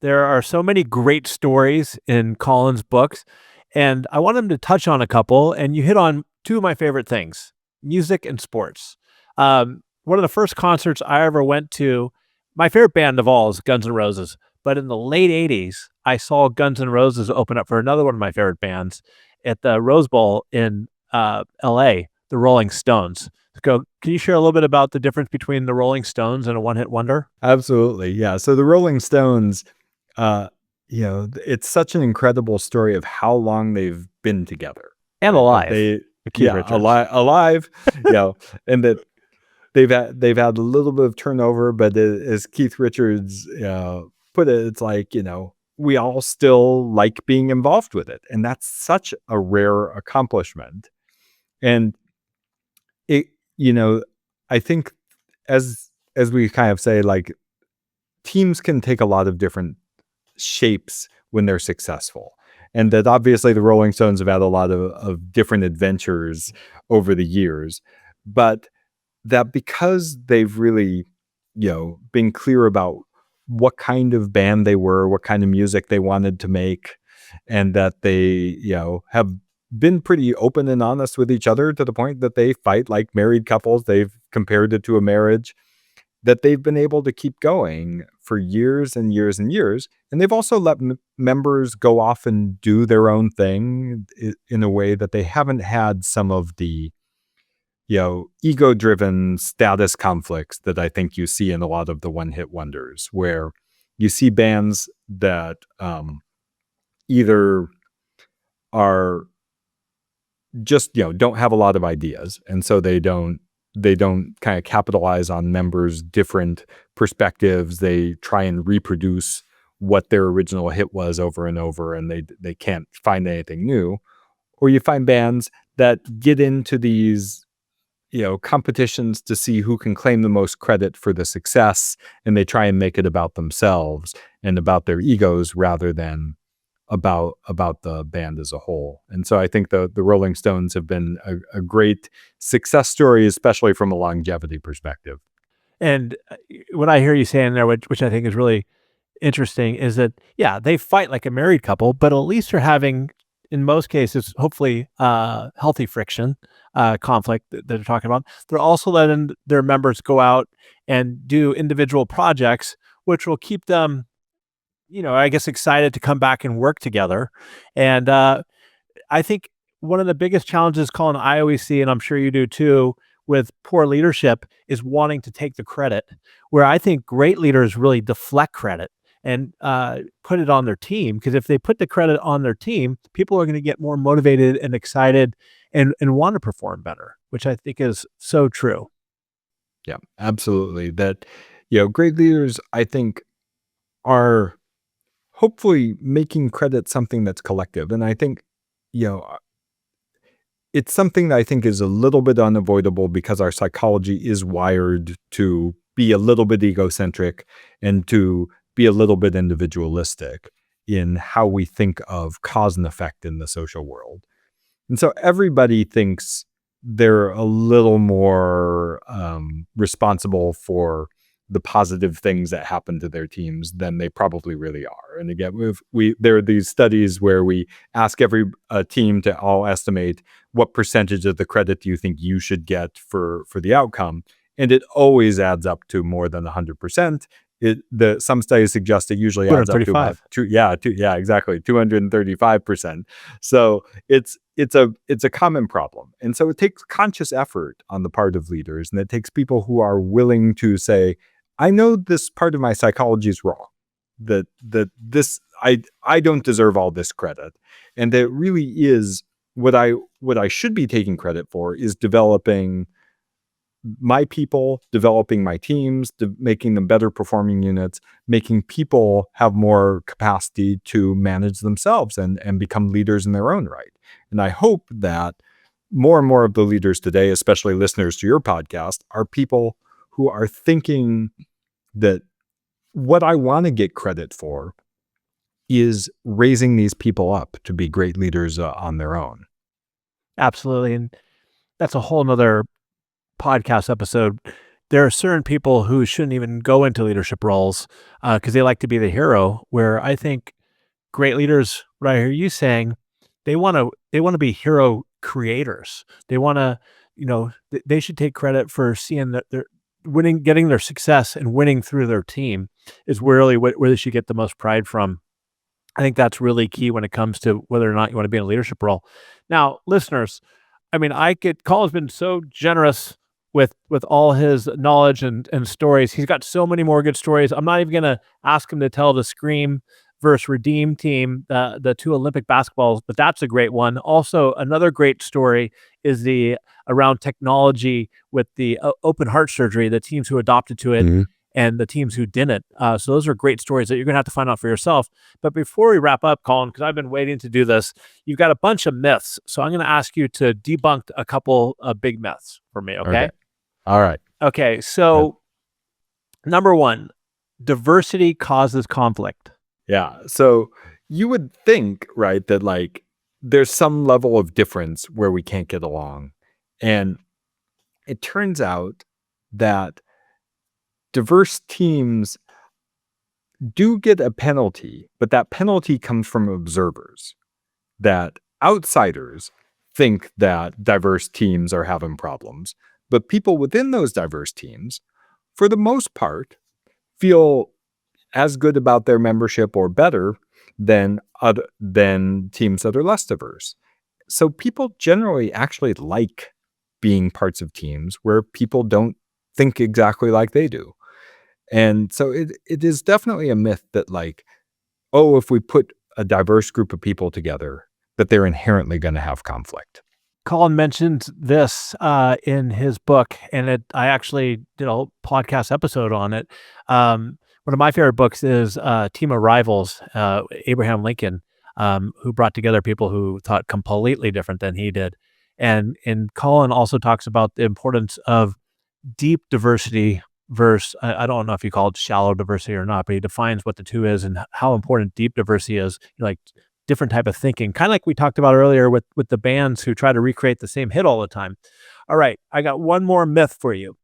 there are so many great stories in Colin's books, and I want him to touch on a couple, and you hit on two of my favorite things, music and sports. One of the first concerts I ever went to, my favorite band of all is Guns N' Roses, but in the late 80s, I saw Guns N' Roses open up for another one of my favorite bands at the Rose Bowl in LA, the Rolling Stones. Can you share a little bit about the difference between the Rolling Stones and a one-hit wonder? Absolutely, yeah. So the Rolling Stones, it's such an incredible story of how long they've been together and alive. Alive, and that they've had a little bit of turnover, but as Keith Richards put it, it's like, we all still like being involved with it, and that's such a rare accomplishment. And it, I think as we kind of say, like, teams can take a lot of different shapes when they're successful. And that obviously the Rolling Stones have had a lot of different adventures over the years, but that because they've really, been clear about what kind of band they were, what kind of music they wanted to make, and that they, have been pretty open and honest with each other to the point that they fight like married couples. They've compared it to a marriage, that they've been able to keep going for years and years and years. And they've also let members go off and do their own thing in a way that they haven't had some of the, ego-driven status conflicts that I think you see in a lot of the one-hit wonders, where you see bands that either are just, don't have a lot of ideas. And so they don't kind of capitalize on members' different perspectives. They try and reproduce what their original hit was over and over, and they can't find anything new. Or you find bands that get into these, competitions to see who can claim the most credit for the success, and they try and make it about themselves and about their egos rather than about the band as a whole. And so I think the Rolling Stones have been a great success story, especially from a longevity perspective. And what I hear you saying there, which I think is really interesting, is that, they fight like a married couple, but at least they're having, in most cases, hopefully healthy friction, conflict that they're talking about. They're also letting their members go out and do individual projects, which will keep them, I guess, excited to come back and work together. And I think one of the biggest challenges, Colin, I always see, and I'm sure you do too, with poor leadership is wanting to take the credit, where I think great leaders really deflect credit and put it on their team. Because if they put the credit on their team, people are going to get more motivated and excited and want to perform better, which I think is so true. Yeah, absolutely. That, great leaders, I think, are hopefully making credit something that's collective. And I think, it's something that I think is a little bit unavoidable because our psychology is wired to be a little bit egocentric and to be a little bit individualistic in how we think of cause and effect in the social world. And so everybody thinks they're a little more responsible for the positive things that happen to their teams than they probably really are. And again, there are these studies where we ask every team to all estimate what percentage of the credit do you think you should get for the outcome, and it always adds up to more than 100%. Some studies suggest it usually adds up to about 235%. So it's a common problem, and so it takes conscious effort on the part of leaders, and it takes people who are willing to say, I know this part of my psychology is wrong, that this I don't deserve all this credit, and that really is what I should be taking credit for is developing my people, developing my teams, making them better performing units, making people have more capacity to manage themselves and become leaders in their own right. And I hope that more and more of the leaders today, especially listeners to your podcast, are people who are thinking that what I want to get credit for is raising these people up to be great leaders on their own. Absolutely. And that's a whole nother podcast episode. There are certain people who shouldn't even go into leadership roles because they like to be the hero, where I think great leaders, what I hear you saying, they want to be hero creators. They want to, they should take credit for seeing that they're winning, getting their success and winning through their team is really where they should get the most pride from. I think that's really key when it comes to whether or not you want to be in a leadership role. Now, listeners, I mean, Colin's been so generous with all his knowledge and stories. He's got so many more good stories. I'm not even going to ask him to tell the Scream versus Redeem team, the two Olympic basketballs, but that's a great one. Also, another great story is the around technology with the open heart surgery, the teams who adopted to it and the teams who didn't. So those are great stories that you're going to have to find out for yourself. But before we wrap up, Colin, because I've been waiting to do this, you've got a bunch of myths. So I'm going to ask you to debunk a couple of big myths for me, okay? All right. Okay, so number one, diversity causes conflict. Yeah. So you would think, right, that like there's some level of difference where we can't get along. And it turns out that diverse teams do get a penalty, but that penalty comes from observers, that outsiders think that diverse teams are having problems. But people within those diverse teams, for the most part, feel as good about their membership or better than teams that are less diverse. So people generally actually like being parts of teams where people don't think exactly like they do. And so it is definitely a myth that like, oh, if we put a diverse group of people together, that they're inherently going to have conflict. Colin mentioned this in his book, and I actually did a podcast episode on it. One of my favorite books is Team of Rivals, Abraham Lincoln, who brought together people who thought completely different than he did. And Colin also talks about the importance of deep diversity versus, I don't know if you call it shallow diversity or not, but he defines what the two is and how important deep diversity is. Like different type of thinking, kind of like we talked about earlier with the bands who try to recreate the same hit all the time. All right, I got one more myth for you.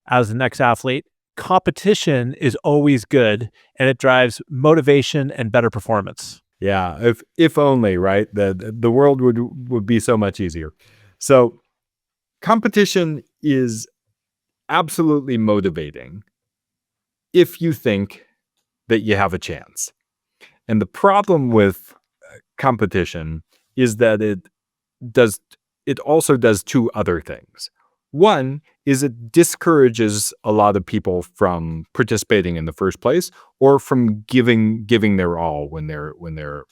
As the next athlete, competition is always good and it drives motivation and better performance. Yeah, if only, right? The world would be so much easier. So competition is absolutely motivating if you think that you have a chance. And the problem with competition is that it also does two other things. One is it discourages a lot of people from participating in the first place or from giving their all when they're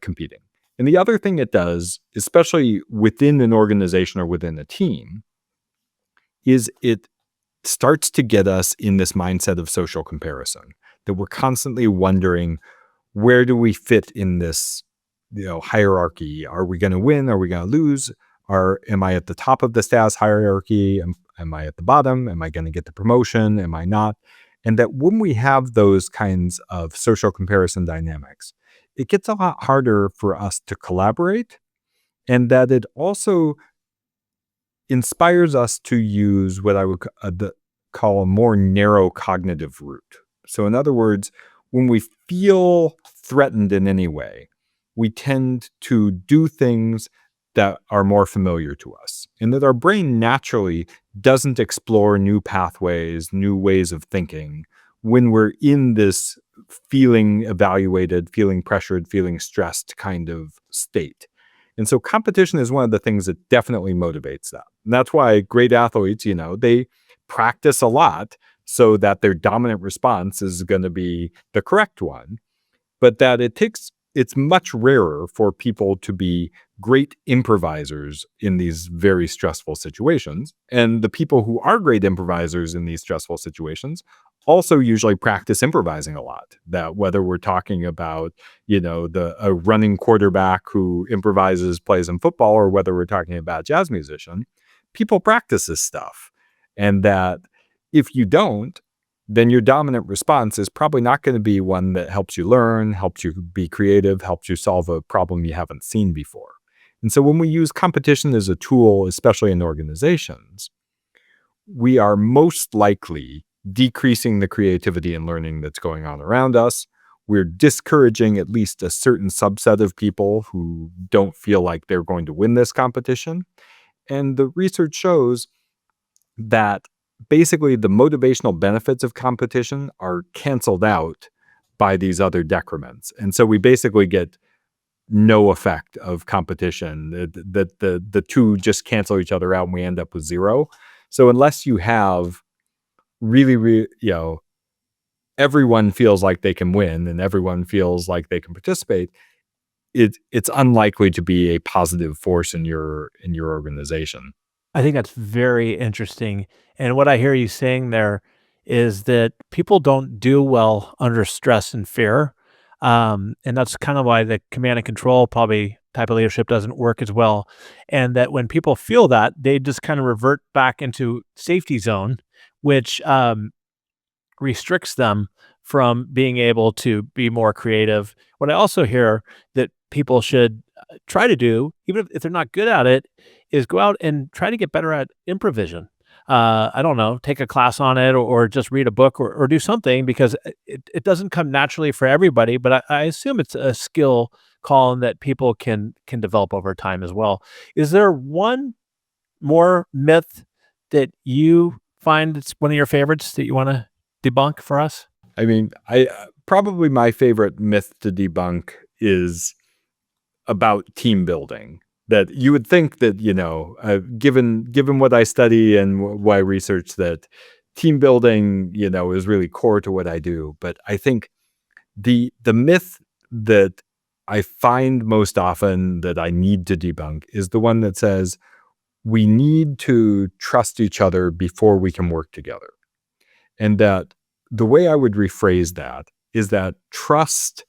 competing. And the other thing it does, especially within an organization or within a team, is it starts to get us in this mindset of social comparison, that we're constantly wondering, where do we fit in this, hierarchy? Are we going to win? Are we going to lose? Am I at the top of the status hierarchy? Am I at the bottom? Am I going to get the promotion? Am I not? And that when we have those kinds of social comparison dynamics, it gets a lot harder for us to collaborate, and that it also inspires us to use what I would call a more narrow cognitive route. So in other words, when we feel threatened in any way, we tend to do things that are more familiar to us, and that our brain naturally doesn't explore new pathways, new ways of thinking when we're in this feeling evaluated, feeling pressured, feeling stressed kind of state. And so competition is one of the things that definitely motivates that. And that's why great athletes, they practice a lot so that their dominant response is going to be the correct one, but that it's much rarer for people to be great improvisers in these very stressful situations. And the people who are great improvisers in these stressful situations also usually practice improvising a lot. That whether we're talking about, a running quarterback who improvises plays in football, or whether we're talking about a jazz musician, people practice this stuff. And that if you don't, then your dominant response is probably not going to be one that helps you learn, helps you be creative, helps you solve a problem you haven't seen before. And so when we use competition as a tool, especially in organizations, we are most likely decreasing the creativity and learning that's going on around us. We're discouraging at least a certain subset of people who don't feel like they're going to win this competition. And the research shows that basically the motivational benefits of competition are canceled out by these other decrements. And so we basically get no effect of competition. The two just cancel each other out and we end up with zero. So unless you have really, everyone feels like they can win and everyone feels like they can participate, it's unlikely to be a positive force in your organization. I think that's very interesting. And what I hear you saying there is that people don't do well under stress and fear. And that's kind of why the command and control probably type of leadership doesn't work as well. And that when people feel that, they just kind of revert back into safety zone, which restricts them from being able to be more creative. What I also hear that people should try to do, even if they're not good at it, is go out and try to get better at improvisation. I don't know, take a class on it or just read a book or do something, because it doesn't come naturally for everybody, but I assume it's a skill, Colin, that people can develop over time as well. Is there one more myth that you find it's one of your favorites that you want to debunk for us? I mean, I probably my favorite myth to debunk is about team building. That you would think that, given what I study and what I research, that team building, is really core to what I do. But I think the myth that I find most often that I need to debunk is the one that says we need to trust each other before we can work together. And that the way I would rephrase that is that trust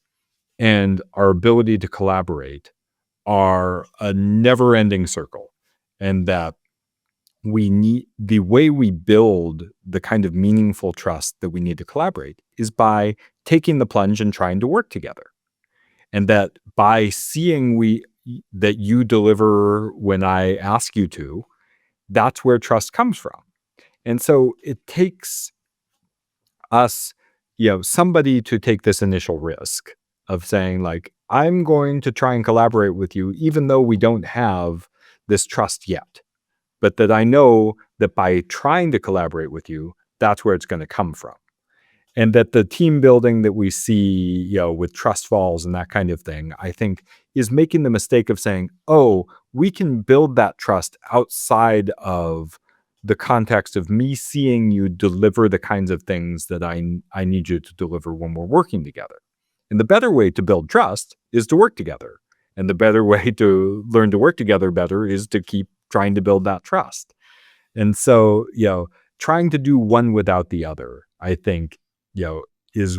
and our ability to collaborate are a never-ending circle, and that the way we build the kind of meaningful trust that we need to collaborate is by taking the plunge and trying to work together. And that by seeing that you deliver when I ask you to, that's where trust comes from. And so it takes us, somebody to take this initial risk of saying, like, I'm going to try and collaborate with you, even though we don't have this trust yet. But that I know that by trying to collaborate with you, that's where it's going to come from. And that the team building that we see, with trust falls and that kind of thing, I think is making the mistake of saying, oh, we can build that trust outside of the context of me seeing you deliver the kinds of things that I need you to deliver when we're working together. And the better way to build trust is to work together. And the better way to learn to work together better is to keep trying to build that trust. And so, trying to do one without the other, I think, is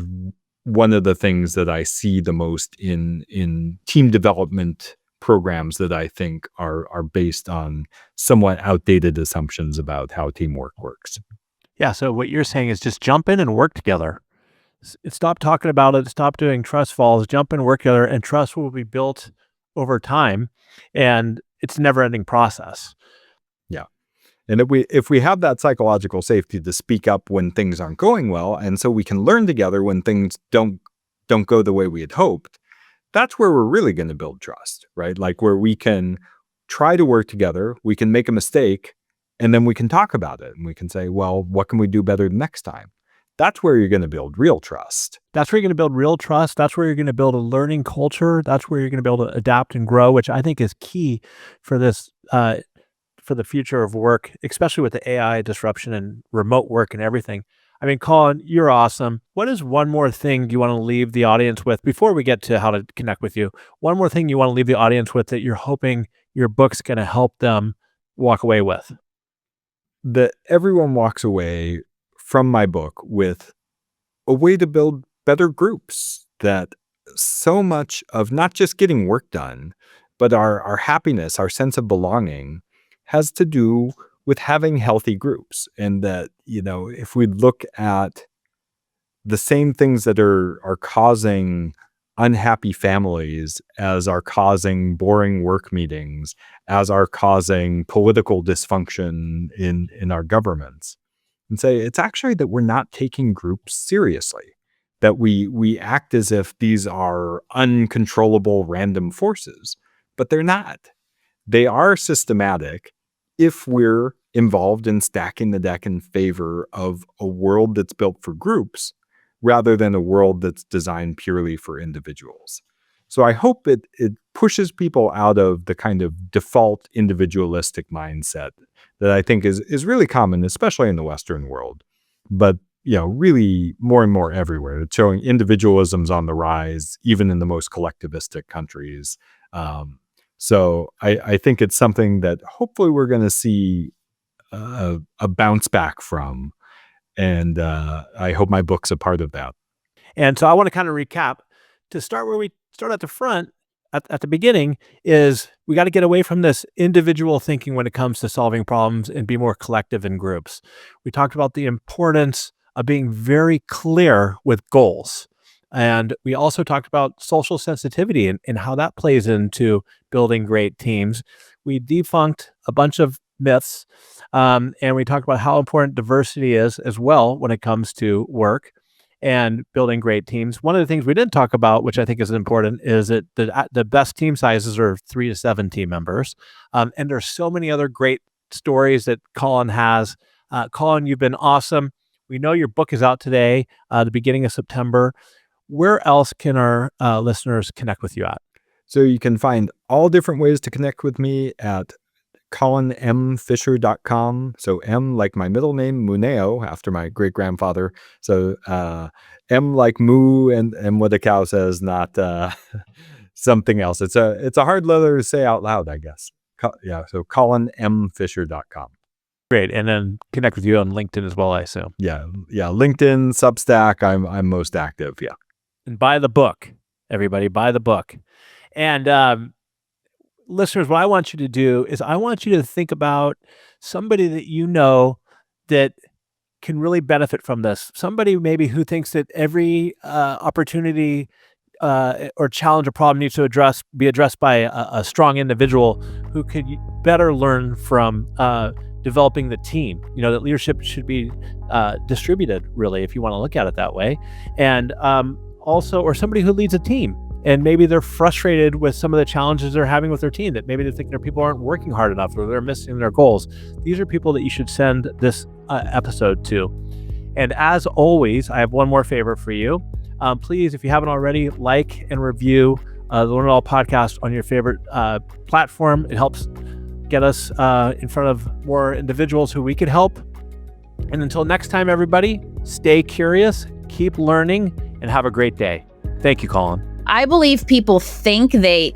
one of the things that I see the most in team development programs that I think are based on somewhat outdated assumptions about how teamwork works. Yeah. So what you're saying is just jump in and work together. Stop talking about it. Stop doing trust falls. Jump in, work together, and trust will be built over time. And it's a never-ending process. Yeah. And if we have that psychological safety to speak up when things aren't going well, and so we can learn together when things don't go the way we had hoped, that's where we're really going to build trust, right? Like where we can try to work together, we can make a mistake, and then we can talk about it and we can say, well, what can we do better next time? That's where you're going to build real trust. That's where you're going to build real trust. That's where you're going to build a learning culture. That's where you're going to be able to adapt and grow, which I think is key for this, for the future of work, especially with the AI disruption and remote work and everything. I mean, Colin, you're awesome. What is one more thing you want to leave the audience with before we get to how to connect with you? One more thing you want to leave the audience with that you're hoping your book's going to help them walk away with? That everyone walks away from my book with a way to build better groups, that so much of not just getting work done, but our happiness, our sense of belonging has to do with having healthy groups, and that, if we look at the same things that are causing unhappy families as are causing boring work meetings, as are causing political dysfunction in our governments, and say it's actually that we're not taking groups seriously, that we act as if these are uncontrollable random forces, but they're not. They are systematic if we're involved in stacking the deck in favor of a world that's built for groups rather than a world that's designed purely for individuals. So I hope it pushes people out of the kind of default individualistic mindset that I think is really common, especially in the Western world, but really more and more everywhere. It's showing individualism's on the rise, even in the most collectivistic countries. So I think it's something that hopefully we're going to see a bounce back from. And I hope my book's a part of that. And so I want to kind of recap. To start where we start at the front, at the beginning, is we got to get away from this individual thinking when it comes to solving problems and be more collective in groups. We talked about the importance of being very clear with goals. And we also talked about social sensitivity and how that plays into building great teams. We debunked a bunch of myths, and we talked about how important diversity is as well when it comes to work and building great teams. One of the things we didn't talk about, which I think is important, is that the best team sizes are 3 to 7 team members. And there's so many other great stories that Colin has. Colin, you've been awesome. We know your book is out today, the beginning of September. Where else can our listeners connect with you at? So you can find all different ways to connect with me at colinmfisher.com. So M like my middle name, Muneo, after my great-grandfather. So M like moo and what a cow says, not something else. It's a hard letter to say out loud, I guess. So colinmfisher.com. Great. And then connect with you on LinkedIn as well, I assume. Yeah. LinkedIn, Substack, I'm most active. Yeah. And buy the book, everybody, buy the book. And listeners, what I want you to do is I want you to think about somebody that you know that can really benefit from this. Somebody maybe who thinks that every opportunity or challenge or problem needs to be addressed by a strong individual who could better learn from developing the team. That leadership should be distributed, really, if you want to look at it that way. And also, or somebody who leads a team. And maybe they're frustrated with some of the challenges they're having with their team, that maybe they think their people aren't working hard enough or they're missing their goals. These are people that you should send this episode to. And as always, I have one more favor for you. Please, if you haven't already, like and review the Learn It All podcast on your favorite platform. It helps get us in front of more individuals who we could help. And until next time, everybody, stay curious, keep learning, and have a great day. Thank you, Colin. I believe people think they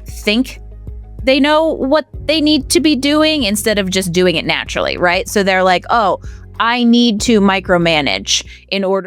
know what they need to be doing instead of just doing it naturally, right? So they're like, oh, I need to micromanage in order